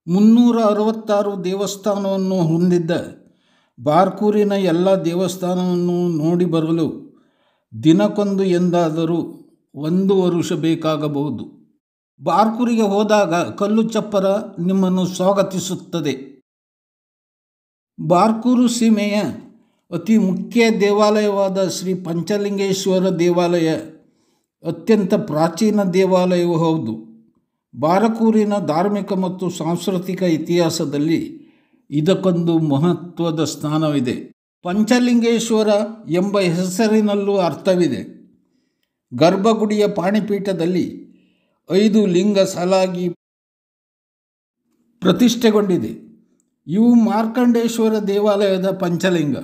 366 ದೇವಸ್ಥಾನವನ್ನು ಹೊಂದಿದ್ದ ಬಾರ್ಕೂರಿನ ಎಲ್ಲ ದೇವಸ್ಥಾನವನ್ನು ನೋಡಿ ಬರಲು ದಿನಕ್ಕೊಂದು ಎಂದಾದರೂ 1 ವರುಷ ಬೇಕಾಗಬಹುದು. ಬಾರ್ಕೂರಿಗೆ ಹೋದಾಗ ಕಲ್ಲು ಚಪ್ಪರ ನಿಮ್ಮನ್ನು ಸ್ವಾಗತಿಸುತ್ತದೆ. ಬಾರ್ಕೂರು ಸೀಮೆಯ ಅತಿ ಮುಖ್ಯ ದೇವಾಲಯವಾದ ಶ್ರೀ ಪಂಚಲಿಂಗೇಶ್ವರ ದೇವಾಲಯ ಅತ್ಯಂತ ಪ್ರಾಚೀನ ದೇವಾಲಯವೂ ಹೌದು. ಬಾರ್ಕೂರಿನ ಧಾರ್ಮಿಕ ಮತ್ತು ಸಾಂಸ್ಕೃತಿಕ ಇತಿಹಾಸದಲ್ಲಿ ಇದಕ್ಕೊಂದು ಮಹತ್ವದ ಸ್ಥಾನವಿದೆ. ಪಂಚಲಿಂಗೇಶ್ವರ ಎಂಬ ಹೆಸರಿನಲ್ಲೂ ಅರ್ಥವಿದೆ. ಗರ್ಭಗುಡಿಯ ಪಾಣಿಪೀಠದಲ್ಲಿ 5 ಲಿಂಗ ಸಾಲಾಗಿ ಪ್ರತಿಷ್ಠೆಗೊಂಡಿದೆ. ಇವು ಮಾರ್ಕಂಡೇಶ್ವರ ದೇವಾಲಯದ ಪಂಚಲಿಂಗ.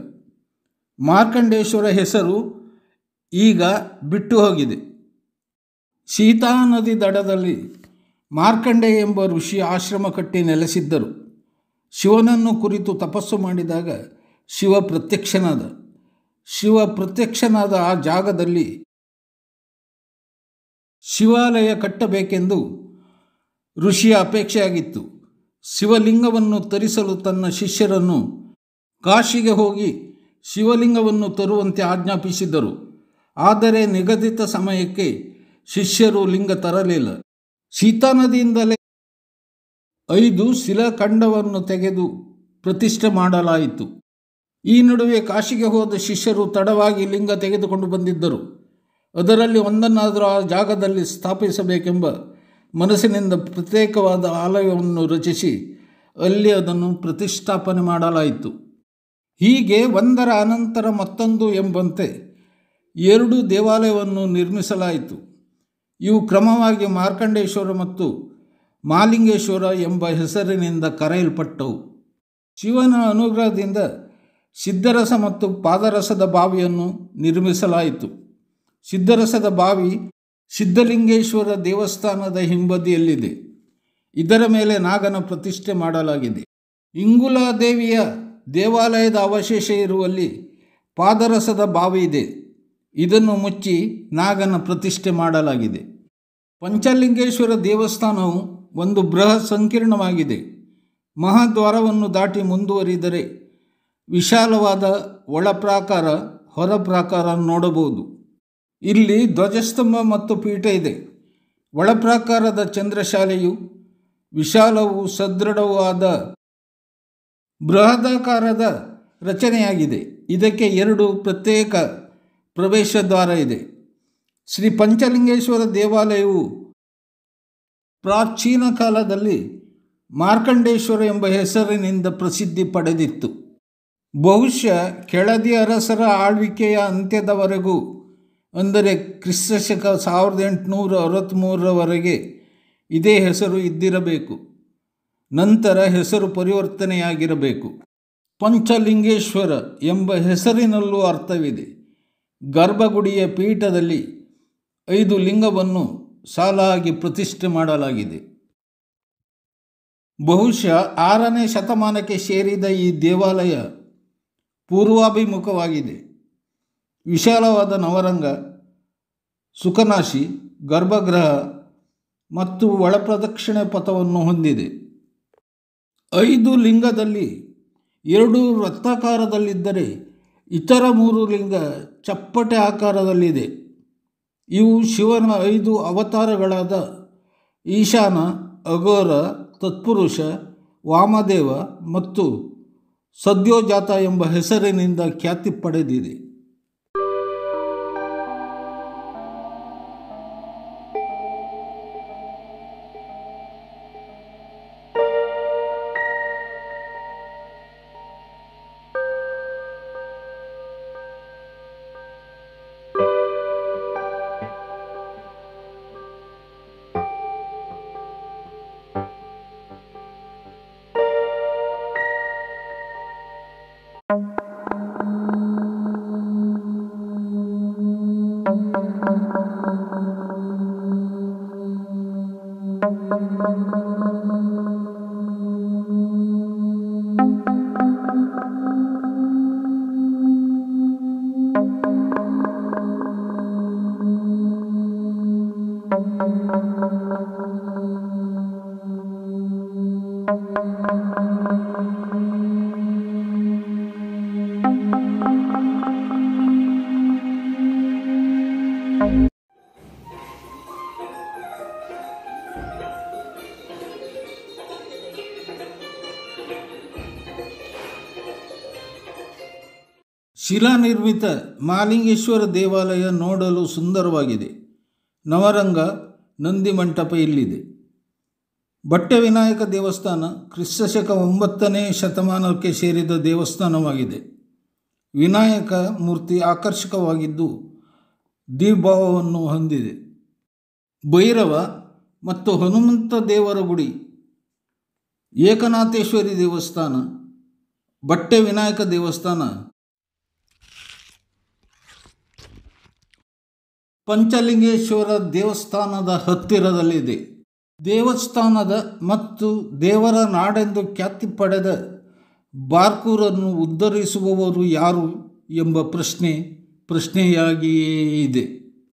ಮಾರ್ಕಂಡೇಶ್ವರ ಹೆಸರು ಈಗ ಬಿಟ್ಟು ಹೋಗಿದೆ. ಸೀತಾ ನದಿ ದಡದಲ್ಲಿ ಮಾರ್ಕಂಡೇಯ ಎಂಬ ಋಷಿ ಆಶ್ರಮ ಕಟ್ಟಿ ನೆಲೆಸಿದ್ದರು. ಶಿವನನ್ನು ಕುರಿತು ತಪಸ್ಸು ಮಾಡಿದಾಗ ಶಿವ ಪ್ರತ್ಯಕ್ಷನಾದ ಆ ಜಾಗದಲ್ಲಿ ಶಿವಾಲಯ ಕಟ್ಟಬೇಕೆಂದು ಋಷಿಯ ಅಪೇಕ್ಷೆಯಾಗಿತ್ತು. ಶಿವಲಿಂಗವನ್ನು ತರಿಸಲು ತನ್ನ ಶಿಷ್ಯರನ್ನು ಕಾಶಿಗೆ ಹೋಗಿ ಶಿವಲಿಂಗವನ್ನು ತರುವಂತೆ ಆಜ್ಞಾಪಿಸಿದರು. ಆದರೆ ನಿಗದಿತ ಸಮಯಕ್ಕೆ ಶಿಷ್ಯರು ಲಿಂಗ ತರಲಿಲ್ಲ. ಸೀತಾ ನದಿಯಿಂದಲೇ 5 ಶಿಲಾಖಂಡವನ್ನು ತೆಗೆದು ಪ್ರತಿಷ್ಠೆ ಮಾಡಲಾಯಿತು. ಈ ನಡುವೆ ಕಾಶಿಗೆ ಹೋದ ಶಿಷ್ಯರು ತಡವಾಗಿ ಲಿಂಗ ತೆಗೆದುಕೊಂಡು ಬಂದಿದ್ದರು. ಅದರಲ್ಲಿ ಒಂದನ್ನಾದರೂ ಆ ಜಾಗದಲ್ಲಿ ಸ್ಥಾಪಿಸಬೇಕೆಂಬ ಮನಸ್ಸಿನಿಂದ ಪ್ರತ್ಯೇಕವಾದ ಆಲಯವನ್ನು ರಚಿಸಿ ಅಲ್ಲಿ ಅದನ್ನು ಪ್ರತಿಷ್ಠಾಪನೆ ಮಾಡಲಾಯಿತು. ಹೀಗೆ ಒಂದರ ಅನಂತರ ಮತ್ತೊಂದು ಎಂಬಂತೆ 2 ದೇವಾಲಯವನ್ನು ನಿರ್ಮಿಸಲಾಯಿತು. ಇವು ಕ್ರಮವಾಗಿ ಮಾರ್ಕಂಡೇಶ್ವರ ಮತ್ತು ಮಾಲಿಂಗೇಶ್ವರ ಎಂಬ ಹೆಸರಿನಿಂದ ಕರೆಯಲ್ಪಟ್ಟವು. ಶಿವನ ಅನುಗ್ರಹದಿಂದ ಸಿದ್ಧರಸ ಮತ್ತು ಪಾದರಸದ ಬಾವಿಯನ್ನು ನಿರ್ಮಿಸಲಾಯಿತು. ಸಿದ್ಧರಸದ ಬಾವಿ ಸಿದ್ಧಲಿಂಗೇಶ್ವರ ದೇವಸ್ಥಾನದ ಹಿಂಬದಿಯಲ್ಲಿದೆ. ಇದರ ಮೇಲೆ ನಾಗನ ಪ್ರತಿಷ್ಠೆ ಮಾಡಲಾಗಿದೆ. ಇಂಗುಲಾದೇವಿಯ ದೇವಾಲಯದ ಅವಶೇಷ ಇರುವಲ್ಲಿ ಪಾದರಸದ ಬಾವಿ ಇದೆ. ಇದನ್ನು ಮುಚ್ಚಿ ನಾಗನ ಪ್ರತಿಷ್ಠೆ ಮಾಡಲಾಗಿದೆ. ಪಂಚಲಿಂಗೇಶ್ವರ ದೇವಸ್ಥಾನವು ಒಂದು ಬೃಹತ್ ಸಂಕೀರ್ಣವಾಗಿದೆ. ಮಹಾದ್ವಾರವನ್ನು ದಾಟಿ ಮುಂದುವರಿದರೆ ವಿಶಾಲವಾದ ಒಳಪ್ರಾಕಾರ ಹೊರಪ್ರಾಕಾರ ನೋಡಬಹುದು. ಇಲ್ಲಿ ಧ್ವಜಸ್ತಂಭ ಮತ್ತು ಪೀಠ ಇದೆ. ಒಳಪ್ರಾಕಾರದ ಚಂದ್ರಶಾಲೆಯು ವಿಶಾಲವೂ ಸದೃಢವೂ ಆದ ಬೃಹದಾಕಾರದ ರಚನೆಯಾಗಿದೆ. ಇದಕ್ಕೆ 2 ಪ್ರತ್ಯೇಕ ಪ್ರವೇಶ ದ್ವಾರ ಇದೆ. ಶ್ರೀ ಪಂಚಲಿಂಗೇಶ್ವರ ದೇವಾಲಯವು ಪ್ರಾಚೀನ ಕಾಲದಲ್ಲಿ ಮಾರ್ಕಂಡೇಶ್ವರ ಎಂಬ ಹೆಸರಿನಿಂದ ಪ್ರಸಿದ್ಧಿ ಪಡೆದಿತ್ತು. ಬಹುಶಃ ಕೆಳದಿ ಅರಸರ ಆಳ್ವಿಕೆಯ ಅಂತ್ಯದವರೆಗೂ, ಅಂದರೆ ಕ್ರಿಸ್ತಶಕ 1863ರವರೆಗೆ ಇದೇ ಹೆಸರು ಇದ್ದಿರಬೇಕು. ನಂತರ ಹೆಸರು ಪರಿವರ್ತನೆಯಾಗಿರಬೇಕು. ಪಂಚಲಿಂಗೇಶ್ವರ ಎಂಬ ಹೆಸರಿನಲ್ಲೂ ಅರ್ಥವಿದೆ. ಗರ್ಭಗುಡಿಯ ಪೀಠದಲ್ಲಿ 5 ಲಿಂಗವನ್ನು ಸಾಲಾಗಿ ಪ್ರತಿಷ್ಠೆ ಮಾಡಲಾಗಿದೆ. ಬಹುಶಃ 6ನೇ ಶತಮಾನಕ್ಕೆ ಸೇರಿದ ಈ ದೇವಾಲಯ ಪೂರ್ವಾಭಿಮುಖವಾಗಿದೆ. ವಿಶಾಲವಾದ ನವರಂಗ, ಸುಖನಾಸಿ, ಗರ್ಭಗೃಹ ಮತ್ತು ಒಳಪ್ರದಕ್ಷಿಣೆ ಪಥವನ್ನು ಹೊಂದಿದೆ. 5 ಲಿಂಗದಲ್ಲಿ 2 ವೃತ್ತಾಕಾರದಲ್ಲಿದ್ದರೆ ಇತರ 3 ಲಿಂಗ ಚಪ್ಪಟೆ ಆಕಾರದಲ್ಲಿದೆ. ಇವು ಶಿವನ 5 ಅವತಾರಗಳಾದ ಈಶಾನ, ಅಘೋರ, ತತ್ಪುರುಷ, ವಾಮದೇವ ಮತ್ತು ಸದ್ಯೋಜಾತ ಎಂಬ ಹೆಸರಿನಿಂದ ಖ್ಯಾತಿ ಪಡೆದಿದೆ. ಶಿಲಾನಿರ್ಮಿತ ಮಹಾಲಿಂಗೇಶ್ವರ ದೇವಾಲಯ ನೋಡಲು ಸುಂದರವಾಗಿದೆ. ನವರಂಗ ನಂದಿ ಮಂಟಪ ಇಲ್ಲಿದೆ. ಬಟ್ಟೆ ವಿನಾಯಕ ದೇವಸ್ಥಾನ ಕ್ರಿಸ್ತಶಕ 9ನೇ ಶತಮಾನಕ್ಕೆ ಸೇರಿದ ದೇವಸ್ಥಾನವಾಗಿದೆ. ವಿನಾಯಕ ಮೂರ್ತಿ ಆಕರ್ಷಕವಾಗಿದ್ದು ದೀರ್ಭಾವವನ್ನು ಹೊಂದಿದೆ. ಭೈರವ ಮತ್ತು ಹನುಮಂತ ದೇವರ ಗುಡಿ, ಏಕನಾಥೇಶ್ವರಿ ದೇವಸ್ಥಾನ, ಬಟ್ಟೆ ವಿನಾಯಕ ದೇವಸ್ಥಾನ, ಪಂಚಲಿಂಗೇಶ್ವರ ದೇವಸ್ಥಾನದ ಹತ್ತಿರದಲ್ಲಿದೆ. ದೇವಸ್ಥಾನದ ಮತ್ತು ದೇವರ ನಾಡೆಂದು ಖ್ಯಾತಿ ಪಡೆದ ಬಾರ್ಕೂರನ್ನು ಉದ್ಧರಿಸುವವರು ಯಾರು ಎಂಬ ಪ್ರಶ್ನೆಯಾಗಿಯೇ ಇದೆ.